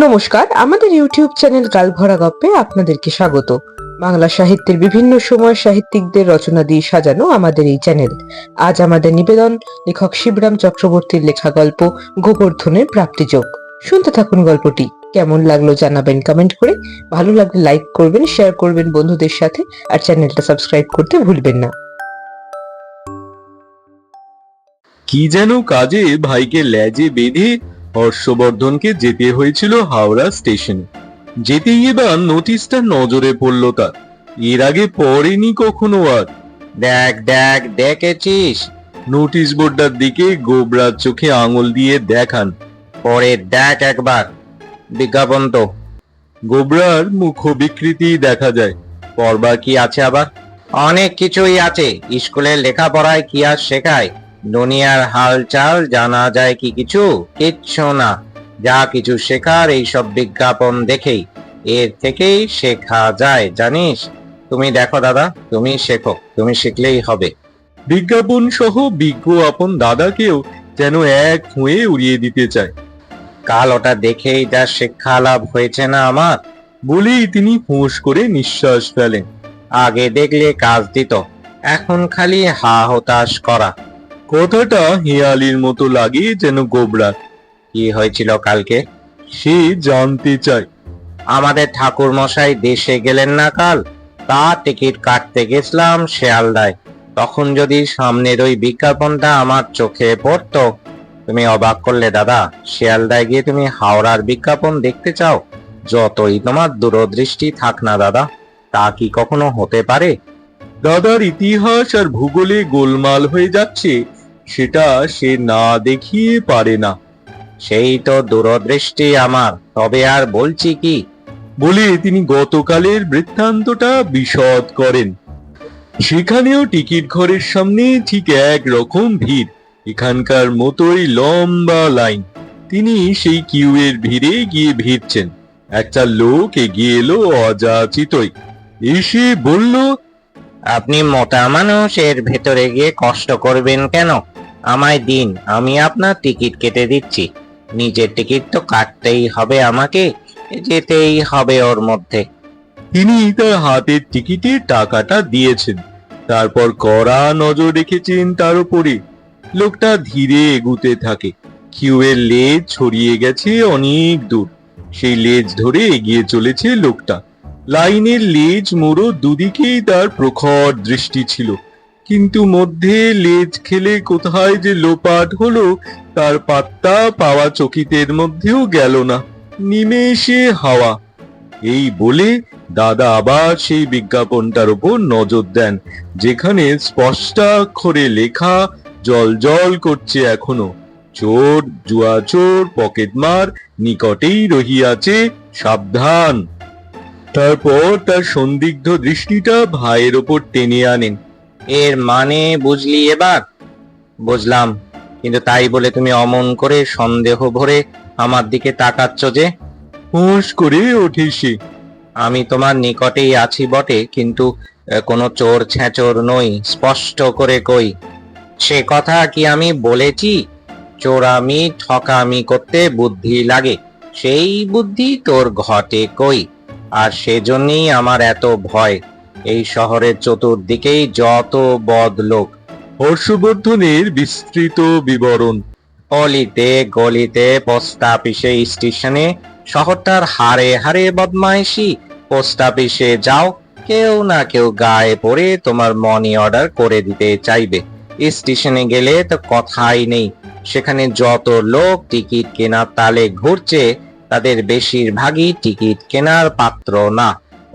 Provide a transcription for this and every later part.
নমস্কার, আমাদের YouTube channel গালভরা গপ্পে আপনাদেরকে স্বাগত। বাংলা সাহিত্যের বিভিন্ন সময় সাহিত্যিকদের রচনা দিয়ে সাজানো আমাদের এই চ্যানেল। আজ আমাদের নিবেদন লেখক শিবরাম চক্রবর্তীর লেখা গল্প গোবর্ধনের প্রাপ্তিযোগ। শুনতে থাকুন গল্পটি। কেমন লাগলো জানাবেন কমেন্ট করে, ভালো লাগলে লাইক করবেন, শেয়ার করবেন বন্ধুদের সাথে, আর চ্যানেলটা সাবস্ক্রাইব করতে ভুলবেন না। কি যেন কাজে ভাইকে লেজে বেঁধে হর্ষবর্ধনকে যেতে হয়েছিল হাওড়া স্টেশনে। যেতেই এবার নোটিশটা নজরে পড়ল তার, এর আগে পড়েনি কখনো আর। দেখ দেখ দেখেছিস? নোটিশ বোর্ডটার দিকে গোবরার চোখে আঙুল দিয়ে দেখান। পরে দেখ একবার, বিজ্ঞাপন তো। গোবরার মুখ বিকৃতি দেখা যায়। পড়বার কি আছে আবার? অনেক কিছুই আছে, স্কুলের লেখাপড়ায় কি আর শেখায়? দুনিয়ার হালচাল জানা যায় কি কিছু? কিচ্ছু না। যা কিছু শেখার এইসব বিজ্ঞাপন দেখেই, এর থেকেই শেখা যায়, জানিস? তুমি দেখো দাদা, তুমি শেখো, তুমি শিখলেই হবে। বিজ্ঞাপন সহ বিজ্ঞ আপন দাদাকেও যেন এক হুঁয়ে উড়িয়ে দিতে চায়। কাল ওটা দেখেই যা শিক্ষা লাভ হয়েছে না আমার, বলেই তিনি ফোঁস করে নিঃশ্বাস ফেলেন। আগে দেখলে কাজ দিত, এখন খালি হা হতাশ করা। কথাটা হেয়ালির মতো লাগে যেন গোবরা। কি হয়েছিল কালকে? সে জানতে চায়। আমাদের ঠাকুর মশাই দেশে গেলেন না কাল, তা টিকিট কাটতে গেছিলাম শিয়ালদায়। তখন যদি সামনের ওই বিজ্ঞাপনটা আমার চোখে পড়তো। তুমি অবাক করলে দাদা, শিয়ালদায় গিয়ে তুমি হাওড়ার বিজ্ঞাপন দেখতে চাও? যতই তোমার দূরদৃষ্টি থাক না দাদা, তা কি কখনো হতে পারে? দাদার ইতিহাস আর ভূগোলে গোলমাল হয়ে যাচ্ছে, সেটা সে না দেখিয়ে পারে না। সেই তো দূরদৃষ্টি আমার, তবে আর বলছি কি? বলে তিনি গতকালের বৃত্তান্তটা বিশদ করেন। সেখানেও টিকিট ঘরের সামনে ঠিক এক রকম ভিড়, এখানকার মতোই লম্বা লাইন। তিনি সেই কিউয়ের ভিড়ে গিয়ে ভিড়ছেন। একটা লোক এগিয়ে এলো অযাচিতই, এসে বলল, আপনি মোটা মানুষ, এর ভেতরে গিয়ে কষ্ট করবেন কেন? আমায় দিন, আমি আপনার টিকিট কেটে দিচ্ছি। নিজের টিকিট তো কাটতেই হবে আমাকে, যেতেই হবে ওর মধ্যে। তিনি তার হাতের টিকিটে টাকাটা দিয়েছেন, তারপর কড়া নজর রেখেছেন তার উপরে। লোকটা ধীরে এগুতে থাকে। কিউয়ের লেজ ছড়িয়ে গেছে অনেক দূর, সেই লেজ ধরে এগিয়ে চলেছে লোকটা। লাইনের লেজ মোড়ো দুদিকেই তার প্রখর দৃষ্টি ছিল, কিন্তু মধ্যে লেজ খেলে কোথায় যে লোপাট হলো তার পাত্তা পাওয়া চকিতের মধ্যেও গেল না। নিমেষে হাওয়া। এই বলে দাদা আবার সেই বিজ্ঞাপনটার উপর নজর দেন, যেখানে স্পষ্টাক্ষরে লেখা জল জল করছে এখনো, চোর, জুয়াচোর, পকেটমার নিকটেই রহিয়াছে, সাবধান। তারপর তার সন্দিগ্ধ দৃষ্টিটা ভাইয়ের ওপর টেনে আনেন। এর মানে বুঝলি এবার? বুঝলাম, কিন্তু তাই বলে তুমি অমন করে সন্দেহ ভরে আমার দিকে তাকাচ্ছ যে? হুঁশ করে ওঠে সে। আমি তোমার নিকটেই আছি বটে, কিন্তু কোনো চোর ছেঁচোর নই, স্পষ্ট করে কই। সে কথা কি আমি বলেছি? চোরামি ঠকামি করতে বুদ্ধি লাগে, সেই বুদ্ধি তোর ঘটে কই? আর সেজন্যই আমার এত ভয়। এই শহরের চতুর্দিকেই যত বদলোক। হর্ষবর্ধনের বিস্তৃত বিবরণ। অলিতে গলিতে, পোস্ট অফিসে, স্টেশনে, শহরটার হারে হারে বদমাইশি। পোস্ট অফিসে যাও, কেউ না কেউ গায়ে পড়ে তোমার মানি অর্ডার করে দিতে চাইবে। স্টেশনে গেলে তো কথাই নেই, সেখানে যত লোক টিকিট কেনার তালে ঘুরছে, তাদের বেশিরভাগই টিকিট কেনার পাত্র না।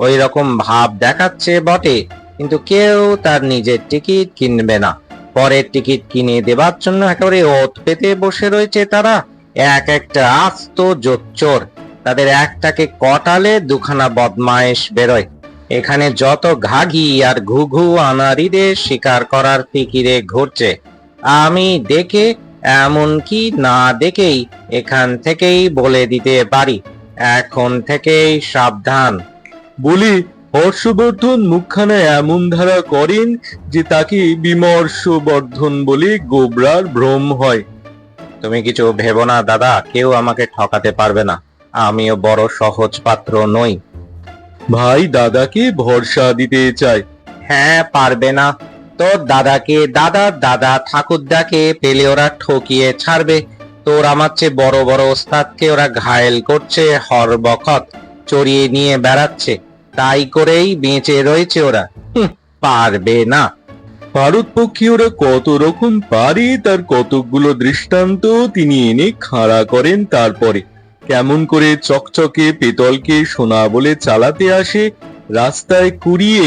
ওই রকম ভাব দেখাচ্ছে বটে, কিন্তু কেউ তার নিজের টিকিট কিনবে না। পরের টিকিট কিনে দেবার জন্য একেবারে ওত পেতে বসে রয়েছে তারা। এক একটা আস্ত জোচ্চোর, তাদের একটাকে কটালে দুখানা বদমায়েশ বেরোয়। এখানে যত ঘাঘি আর ঘুঘু আনাড়িদের শিকার করার ফিকিরে ঘুরছে। আমি দেখে, এমনকি না দেখেই এখান থেকেই বলে দিতে পারি, এখন থেকেই সাবধান। বলে হর্ষবর্ধন মুখখানা এমন ধারা করেন যে তাকে বিমর্ষবর্ধন বলে গোবরার ভ্রম হয়। তুমি কিছু ভেবো না দাদা, কেউ আমাকে ঠকাতে পারবে না। আমিও বড় সহজ পাত্র নই। ভাই দাদাকে ভরসা দিতে চায়। হ্যাঁ, পারবে না। তোর দাদাকে, দাদার দাদা ঠাকুরদাকে পেলে ওরা ঠকিয়ে ছাড়বে। তোর আমার চেয়ে বড় বড় ওস্তাদকে ওরা ঘায়েল করছে, হরবখত চড়িয়ে নিয়ে বেড়াচ্ছে। তাই করেই বেঁচে রয়েছে ওরা। পারবে না। ভারতপক্ষী ওরা কত রকম পারে তার কতকগুলো দৃষ্টান্ত তিনি এনে খাড়া করেন। তারপরে কেমন করে চকচকে পেতলকে সোনা বলে চালাতে আসে, রাস্তায় কুড়িয়ে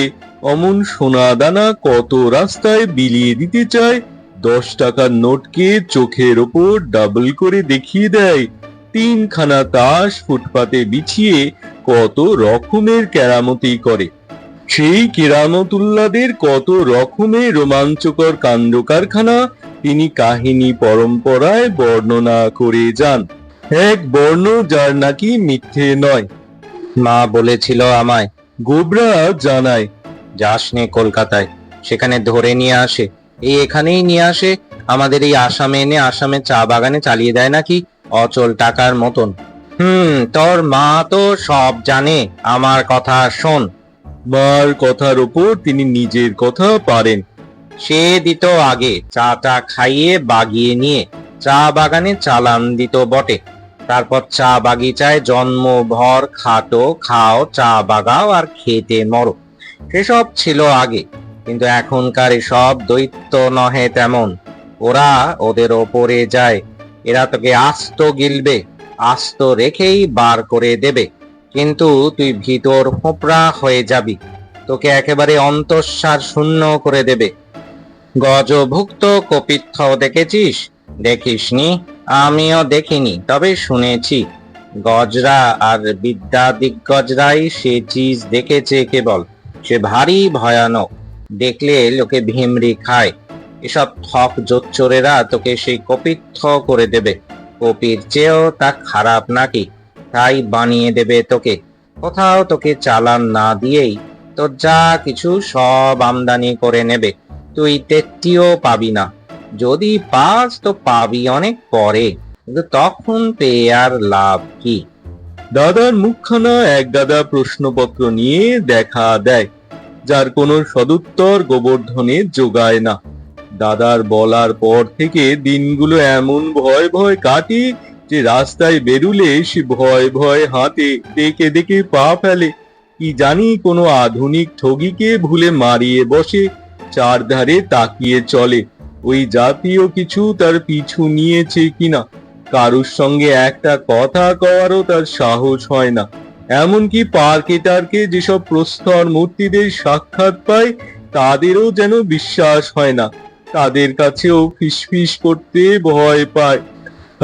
অমন সোনা দানা কত রাস্তায় বিলিয়ে দিতে চায়, 10 টাকার নোটকে চোখের ওপর ডাবল করে দেখিয়ে দেয়, 3খানা তাস ফুটপাতে বিছিয়ে কত রকমের কেরামতি করে। সেই কেরামতুল্লাদের কত রকমের রোমাঞ্চকর কাণ্ড কারখানা তিনি কাহিনী পরম্পরায় বর্ণনা করে যান, এক বর্ণ যার নাকি মিথ্যে নয়। মা বলেছিল আমায়, গোবরা জানায়। যাসনে কলকাতায়, সেখানে ধরে নিয়ে আসে, এই এখানেই নিয়ে আসে, আমাদের এই আসামে এনে আসামে চা বাগানে চালিয়ে দেয় নাকি অচল টাকার মতন। তোর মা তো সব জানে, আমার কথা শোন। মার কথার ওপর তিনি নিজের কথা পারেন। সে দিত আগে চাটা খাইয়ে বাগিয়ে নিয়ে চা বাগানে চালান দিত বটে। তারপর চা বাগিচায় জন্মভর খাটো, খাও, চা বাগাও আর খেতে মরো, সেসব ছিল আগে। কিন্তু এখনকার এসব দৈত্য নহে তেমন। ওরা ওদের ওপরে যায়, এরা তোকে আস্ত গিলবে, আস্ত রেখেই বার করে দেবে। কিন্তু তুই ভিতর ফোঁপড়া হয়ে যাবি, তোকে একেবারে অন্তঃসার শূন্য করে দেবে। গজভুক্ত কপিত্থ দেখেছিস? দেখিসনি? আমিও দেখিনি, তবে শুনেছি। গজরা আর বিদ্যা দিগ্গজরাই সে চিজ দেখেছে কেবল। সে ভারী ভয়ানক, দেখলে লোকে ভিমরি খায়। এসব ঠক জোচ্চোরেরা তোকে সেই কপিত্থ করে দেবে। কপির চেয়েও তা খারাপ নাকি, তাই বানিয়ে দেবে তোকে। কোথাও তোকে চালান না দিয়েই তোর যা কিছু সব আমদানি করে নেবে। তুই তেত্তিও পাবি না, যদি পাস তো পাবি অনেক পরে, কিন্তু তখন পেয়ে আর লাভ কি? দাদার মুখখানা এক গাদা প্রশ্নপত্র নিয়ে দেখা দেয়, যার কোনো সদুত্তর গোবর্ধনে যোগায় না। দাদার বলার পর থেকে দিনগুলো এমন ভয় ভয় কাটে যে রাস্তায় বেরুলে সে ভয় ভয় হাতে দেখে দেখে পা ফেলে। কি জানি কোনো আধুনিক ঠগিকে ভুলে মারিয়ে বসে, চারধারে তাকিয়ে চলে, ওই জাতীয় কিছু তার পিছু নিয়েছে কিনা। কারুর সঙ্গে একটা কথা কওয়ারও তার সাহস হয় না। এমনকি পার্কে টার্কে যেসব প্রস্তর মূর্তিদের সাক্ষাৎ পায়, তাদেরও যেন বিশ্বাস হয় না। তাদের কাছেও ফিসফিস করতে ভয় পায়।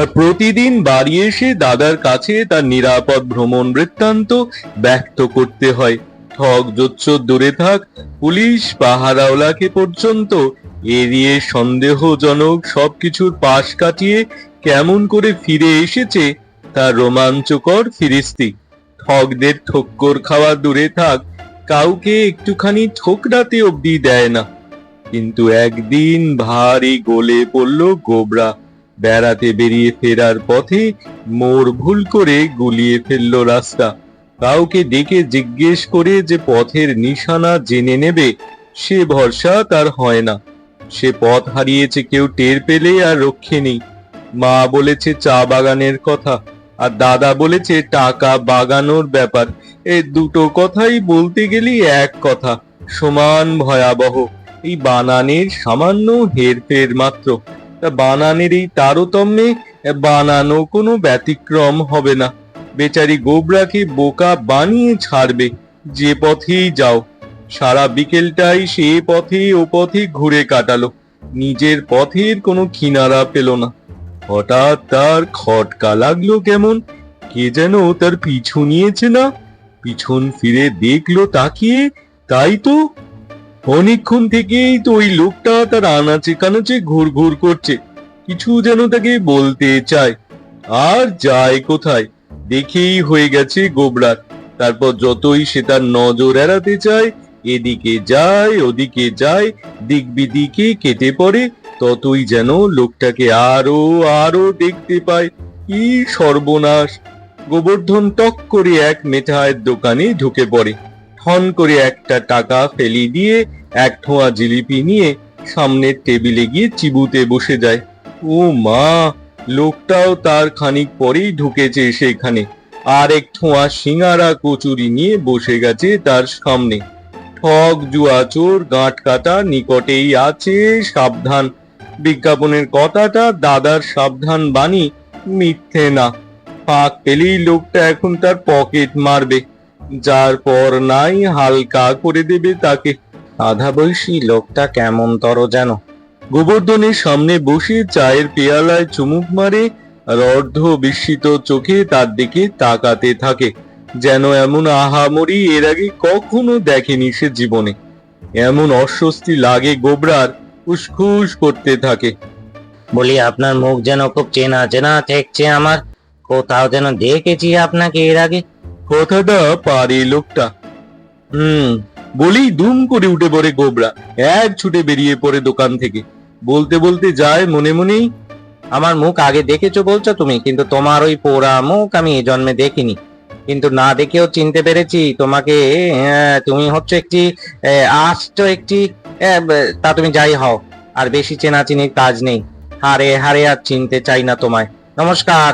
আর প্রতিদিন বাড়ি এসে দাদার কাছে তার নিরাপদ ভ্রমণ বৃত্তান্ত ব্যক্ত করতে হয়। ঠক জোচ্চোর দূরে থাক, পুলিশ পাহারাওয়ালাকে পর্যন্ত এড়িয়ে সন্দেহজনক সবকিছুর পাশ কাটিয়ে কেমন করে ফিরে এসেছে তার রোমাঞ্চকর ফিরিস্তি। ঠকদের ঠক্কর খাওয়া দূরে থাক, কাউকে একটুখানি ঠোকরাতে অবধি দেয় না। কিন্তু একদিন ভারী গলে পড়ল গোবরা। বেড়াতে বেরিয়ে ফেরার পথে মোড় ভুল করে গুলিয়ে ফেললো রাস্তা। কাউকে ডেকে জিজ্ঞেস করে যে পথের নিশানা জেনে নেবে, সে ভরসা তার হয় না। সে পথ হারিয়েছে কেউ টের পেলে আর রক্ষে নেই। মা বলেছে চা বাগানের কথা, আর দাদা বলেছে টাকা বাগানোর ব্যাপার। এই দুটো কথাই বলতে গেলেই এক কথা, সমান ভয়াবহ। এই বানানের সামান্য হেরফের মাত্র। তা বানানের এই তারতম্যে বানানো কোনো ব্যতিক্রম হবে না। বেচারি গোবরাকে বোকা বানিয়ে ছাড়বে যে পথেই যাও। সারা বিকেলটাই সে পথে ও পথে ঘুরে কাটালো, নিজের পথের কোনো কিনারা পেল না। হঠাৎ তার খটকা লাগলো কেমন, কে যেন তার পিছু নিয়েছে না। পিছন ফিরে দেখলো তাকিয়ে, তাই তো অনেকক্ষণ থেকেই তো ওই লোকটা তার আনাচে কানাচে ঘুর ঘুর করছে, কিছু যেন তাকে বলতে চায়। আর যায় কোথায়, দেখেই হয়ে গেছে গোবরার। তারপর যতই সে তার নজর এড়াতে চায়, এদিকে যায় ওদিকে যায়, দিক বিদিকে কেটে পড়ে, ততই যেন লোকটাকে আরো আরো দেখতে পায়। কি সর্বনাশ! গোবর্ধন টক করে এক মিঠাইয়ের দোকানে ঢুকে পড়ে। ঠন করে একটা টাকা ফেলি দিয়ে এক ঠোয়া জিলিপি নিয়ে সামনের টেবিলে গিয়ে চিবুতে বসে যায়। ও মা, লোকটাও তার খানিক পরেই ঢুকেছে সেখানে, আর এক ঠোয়া সিঙ্গারা কচুরি নিয়ে বসে গেছে তার সামনে। ঠগ জুয়াচোর গাঁট কাটা নিকটেই আছে, সাবধান। বিজ্ঞাপনের কথাটা দাদার সাবধান বাণী, মিথ্যে না। ফাঁক পেলেই লোকটা এখন তার পকেট মারবে, যার পর নাই হালকা করে দেবে তাকে। আধা বয়সী লোকটা কেমন তর যেন। গোবর্ধনের সামনে বসে চায়ের পেয়ালায় চুমুক মারে আর অর্ধ বিস্মিত চোখে তার দিকে তাকাতে থাকে, যেন এমন আহামরি এর আগে কখনো দেখেনি সে জীবনে। এমন অস্বস্তি লাগে গোবরার, উসখুস করতে থাকে। বলি, আপনার মুখ যেন খুব চেনা চেনা ঠেকছে আমার। কোথাও যেন দেখেছি আপনাকে এর আগে। কথাটা পারে লোকটা। বলেই দুম করে উঠে পড়ে গোবরা, এক ছুটে বেরিয়ে পড়ে দোকান থেকে। বলতে বলতে যায় মনে মনেই, আমার মুখ আগে দেখেছো বলছো তুমি, কিন্তু তোমার ওই পোড়া মুখ আমি এ জন্মে দেখিনি। কিন্তু না দেখেও চিনতে পেরেছি তোমাকে। তুমি হচ্ছে একটি আস্ত একটি তা তুমি যাই হও, আর বেশি চেনাচিনির কাজ নেই। হারে হারে আর চিনতে চাই না তোমায়। নমস্কার।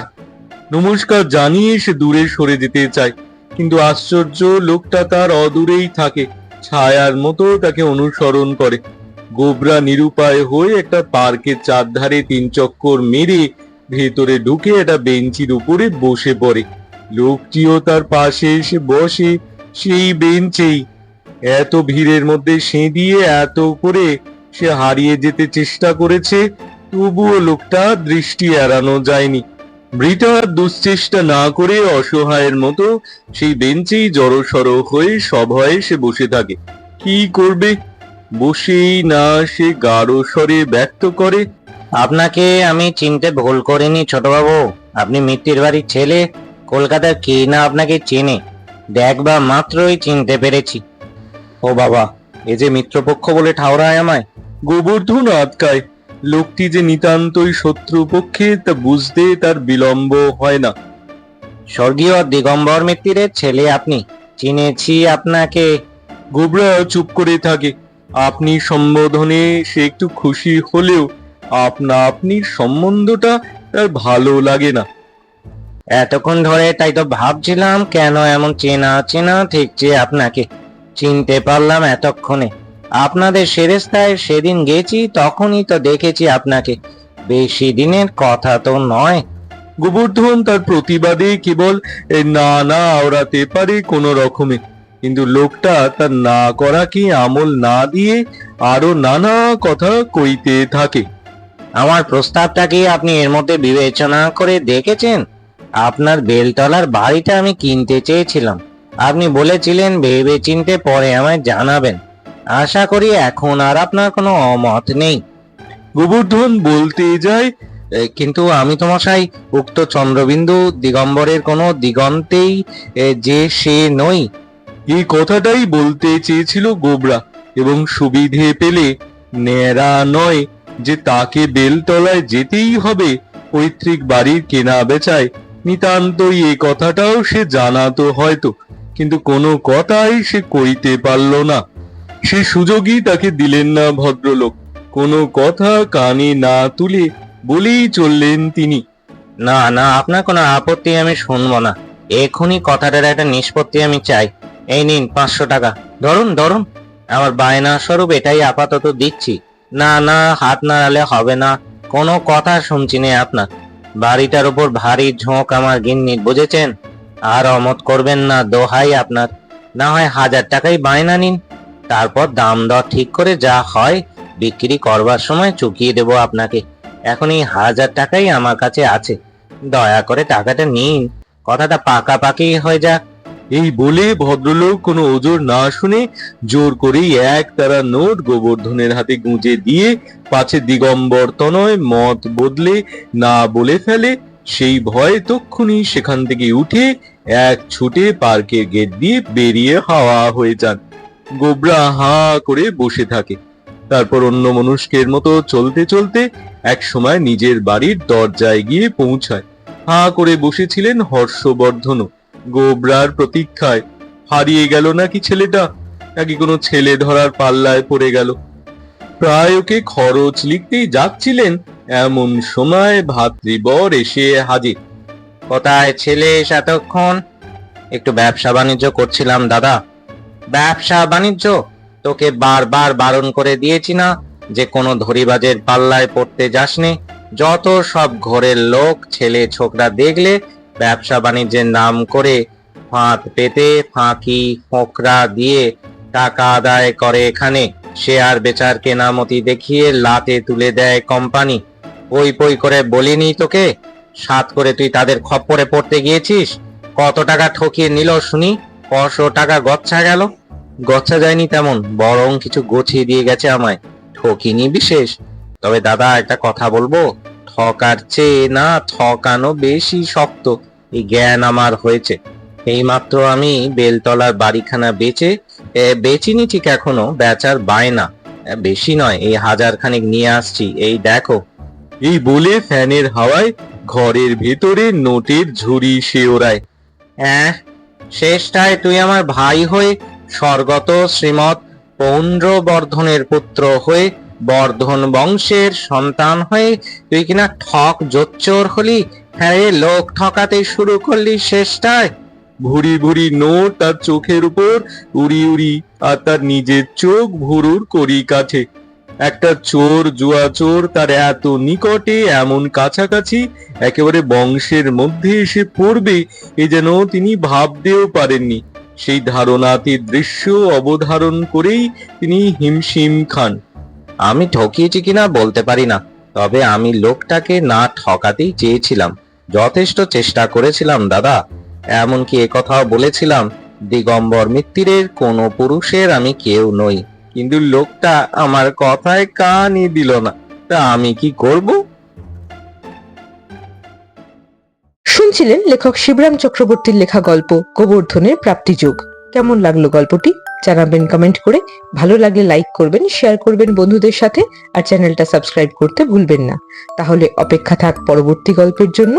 নমস্কার জানিয়ে সে দূরে সরে যেতে চায়, কিন্তু আশ্চর্য, লোকটা তার অদূরেই থাকে, ছায়ার মতো তাকে অনুসরণ করে। গোবরা নিরুপায় হয়ে একটা পার্কের চারধারে 3 চক্কর মেরে ভেতরে ঢুকে একটা বেঞ্চির উপরে বসে পড়ে। লোকটিও তার পাশে এসে বসে সেই বেঞ্চেই। এত ভিড়ের মধ্যে সেঁধিয়ে এত করে সে হারিয়ে যেতে চেষ্টা করেছে, তবুও লোকটা দৃষ্টি এড়ানো যায়নি। বৃথা দুশ্চেষ্টা না করে অসহায়ের মতো সেই বেঞ্চেই জড়সড় হয়ে সভয়ে সে বসে থাকে। কি করবে? বসেই না সে গাঢ় স্বরে ব্যক্ত করে, আপনাকে আমি চিনতে ভুল করিনি ছোটবাবু। আপনি মিত্তির বাড়ির ছেলে। কলকাতার কে না আপনাকে চেনে, দেখবা মাত্রই চিনতে পেরেছি। ও বাবা, এ যে মিত্রপক্ষ বলে ঠাউরায় আমায়। গোবর্ধন আটকায়। লোকটি যে নিতান্তই শত্রুপক্ষে তা বুঝতে তার বিলম্ব হয় না। স্বর্গীয় দিগম্বর মিত্তিরের ছেলে আপনি, চিনেছি আপনাকে। গোবরা চুপ করে থাকে। আপনি সম্বোধনে সে একটু খুশি হলেও আপনা আপনির সম্বন্ধটা তার ভালো লাগে না। এতক্ষণ ধরে তাই তো ভাবছিলাম, কেন এমন চেনা চেনা ঠেকছে আপনাকে। চিনতে পারলাম এতক্ষণে। আপনাদের সেরেস্তায় সেদিন গেছি, তখনই তো দেখেছি আপনাকে। বেশি দিনের কথা তো নয়। গোবর্ধন তার প্রতিবাদে কেবল না না আওড়াতে পারে কোনো রকমে, কিন্তু লোকটা তার না করাকে আমল না দিয়ে আরো নানা কথা কইতে থাকে। আমার প্রস্তাবটা কি আপনি এর মধ্যে বিবেচনা করে দেখেছেন? আপনার বেলতলার বাড়িটা আমি কিনতে চেয়েছিলাম। আপনি বলেছিলেন ভেবে চিনতে পরে আমায় জানাবেন। আশা করি এখন আর আপনার কোনো অমত নেই। গোবর্ধন বলতে যায়, কিন্তু আমি তো মশাই উক্ত চন্দ্রবিন্দু দিগম্বরের কোনো দিগন্তেই যে সে নই। এই কথাটাই বলতে চেয়েছিল গোবরা, এবং সুবিধে পেলে ন্যাড়া নয় যে তাকে বেলতলায় যেতেই হবে পৈতৃক বাড়ির কেনা বেচায়। নিতান্তই এ কথাটাও সে জানাতো হয়তো, কিন্তু কোনো কথাই সে কইতে পারল না। সে সুযোগই তাকে দিলেন না ভদ্রলোক। কোনো কথা কানে না তুলে বলেই চললেন তিনি, না না, আপনার কোনো আপত্তি আমি শুনবো না। এখনই কথাটার একটা নিষ্পত্তি আমি চাই। এই নিন 500 টাকা। ধরুন ধরুন, আমার বায়না স্বরূপ এটাই আপাতত দিচ্ছি। না না, হাত নাড়ালে হবে না। কোনো কথা শুনছি না আপনার। বাড়িটার উপর ভারী ঝোঁক আমার গিন্নির, বুঝেছেন? আর অমত করবেন না, দোহাই আপনার। না হয় 1000 টাকাই বায়না নিন, তারপর দাম দর ঠিক করে যা হয় বিক্রি করবার সময় চুকিয়ে দেব আপনাকে। এখন এই 1000 টাকাই আমার কাছে আছে, দয়া করে টাকাটা নিন। কথাটা পাকাপাকি হয়ে যাক। এই বলে ভদ্রলোক কোনো ওজোর না শুনে জোর করেই এক তারা নোট গোবর্ধনের হাতে গুঁজে দিয়ে, পাছে দিগম্বর তনয় মত বদলে না বলে ফেলে, সেই ভয়ে তক্ষুনি সেখান থেকে উঠে এক ছুটে পার্কের গেট দিয়ে বেরিয়ে হাওয়া হয়ে যান। গোবরা হাঁ করে বসে থাকে। তারপর অন্য মনুষ্কের মতো চলতে চলতে এক সময় নিজের বাড়ির দরজায় গিয়ে পৌঁছায়। হাঁ করে বসেছিলেন হর্ষবর্ধনও গোবরার প্রতীক্ষায়। হারিয়ে গেল নাকি ছেলেটা, নাকি কোনো ছেলে ধরার পাল্লায় পড়ে গেল। প্রায় ওকে খরচ লিখতেই যাচ্ছিলেন, এমন সময় ভাতৃবর এসে হাজির। কোথায় ছিলিস এতক্ষণ? একটু ব্যবসা বাণিজ্য করছিলাম দাদা। ব্যবসা বাণিজ্য? তোকে বারবার বারণ করে দিয়েছি না যে কোনো ধরিবাজের পাল্লায় পড়তে যাসনি? যত সব ঘরের লোক ছেলে ছোকরা দেখলে ব্যবসা বাণিজ্যের নাম করে ফাঁদ পেতে ফাঁকি ফোকরা দিয়ে টাকা আদায় করে এখানে। শেয়ার বেচার কেনামতি দেখিয়ে লাটে তুলে দেয় কোম্পানি। পই পই করে বলিনি তোকে? সাত করে তুই তাদের খপ্পরে পড়তে গিয়েছিস? কত টাকা ঠকিয়ে নিল শুনি? কশো টাকা গচ্ছা গেল? গচ্ছা যায়নি তেমন, বরং কিছু গছিয়ে দিয়ে গেছে আমায়। ঠকিনি বিশেষ। তবে দাদা একটা কথা বলবো, ঠকার চেয়ে না ঠকানো বেশি শক্ত, এই জ্ঞান আমার হয়েছে। এইমাত্র আমি বেলতলার বাড়িখানা বেচি নিচ্ছি, এখনো বেচার বায়না। বেশি নয়, এই 1000 খানিক নিয়ে আসছি, এই দেখো। এই বলে ফ্যানের হাওয়ায় ঘরের ভেতরে নোটের ঝুড়ি সে ওড়ায়। হ্যাঁ, শেষটায় তুই আমার ভাই হয়ে, স্বর্গত শ্রীমৎ পৌন্ড্রবর্ধনের পুত্র হয়ে, বর্ধন বংশের সন্তান হয়ে তুই কিনা ঠক জোচ্চোর হলি। হ্যাঁ রে, লোক ঠকাতে শুরু করলি শেষটায়। ভুরি ভুরি নোট তার চোখের উপর উড়ি উড়ি, আর তার নিজের চোখ ভুরুর করি কাছে। একটা চোর, জুয়া চোর, তার এত নিকটে, এমন কাছাকাছি, একেবারে বংশের মধ্যে এসে পড়বে, এ যেন তিনি ভাবতেও পারেননি। সেই ধারণাতীত দৃশ্য অবধারণ করেই তিনি হিমশিম খান। আমি ঠকিয়েছি কিনা বলতে পারি না, তবে আমি লোকটাকে না ঠকাতেই চেয়েছিলাম। যথেষ্ট চেষ্টা করেছিলাম দাদা। এমনকি একথাও বলেছিলাম, দিগম্বর মিত্তিরের কোনো পুরুষের আমি কেউ নই। কিন্তু লোকটা আমার কথায় কানই দিল না। তা আমি কি করব? শুনছিলেন লেখক শিবরাম চক্রবর্তীর লেখা গল্প গোবর্ধনের প্রাপ্তিযোগ। কেমন লাগলো গল্পটি জানাবেন কমেন্ট করে। ভালো লাগলে লাইক করবেন, শেয়ার করবেন বন্ধুদের সাথে, আর চ্যানেলটা সাবস্ক্রাইব করতে ভুলবেন না। তাহলে অপেক্ষা থাক পরবর্তী গল্পের জন্য।